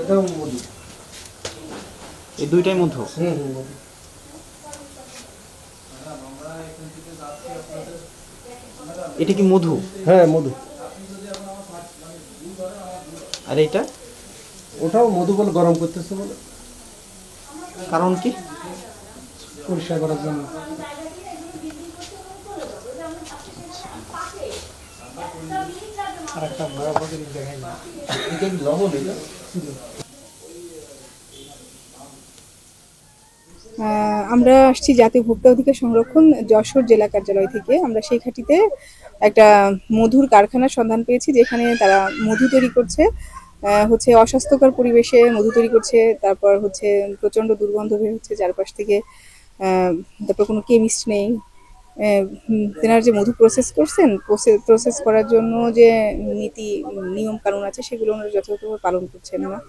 এটাও মধু। এই দুইটাই মধু? মধু। এটা কি মধু? হ্যাঁ মধু। আর এটা? ওটাও মধু বলে, গরম করতেছে বলে। কারণ কি? পরিষ্কার করার জন্য। আরেকটা ভরা পকেট দেখাই না। এটা কি লবণ? এটা আমরা আসছি জাতীয় ভোক্তা অধিকার সংরক্ষণ যশোর জেলা কার্যালয় থেকে। আমরা সেই ঘাটিতে একটা মধুর কারখানার সন্ধান পেয়েছি, যেখানে তারা মধু তৈরি করছে, হচ্ছে অস্বাস্থ্যকর পরিবেশে মধু তৈরি করছে। তারপর হচ্ছে প্রচন্ড দুর্গন্ধ বের হচ্ছে চারপাশ থেকে। তারপর কোনো কেমিস্ট নেই। তেনারা যে মধু প্রসেস করছেন, প্রসেস করার জন্য যে নীতি নিয়ম কানুন আছে, সেগুলো ওনারা যথাযথভাবে পালন করছেন না।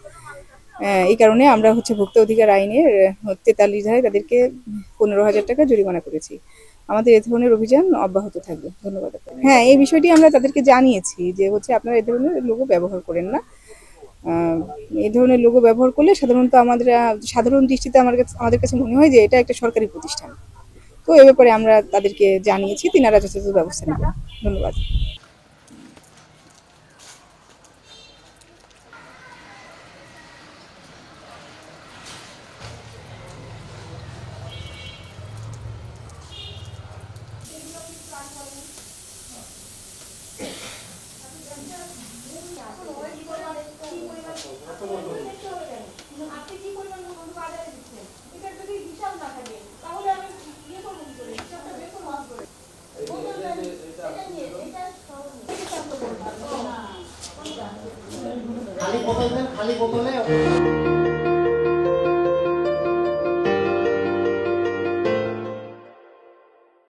এই কারণে আমরা হচ্ছে ভোক্তা অধিকার আইনের 43 ধারায় তাদেরকে 15,000 টাকা জরিমানা করেছি। আমাদের এ ধরনের অভিযান অব্যাহত থাকবে। ধন্যবাদ। হ্যাঁ, এই বিষয়টি আমরা তাদেরকে জানিয়েছি যে হচ্ছে আপনারা এই ধরনের লোগো ব্যবহার করেন না। এই ধরনের লোগো ব্যবহার করলে সাধারণত সাধারণ দৃষ্টিতে আমাদের কাছে মনে হয় যে এটা একটা সরকারি প্রতিষ্ঠান। তো এ ব্যাপারে আমরা তাদেরকে জানিয়েছি, তিনারা যথাযথ ব্যবস্থা নেবেন। ধন্যবাদ। খালি বোতলে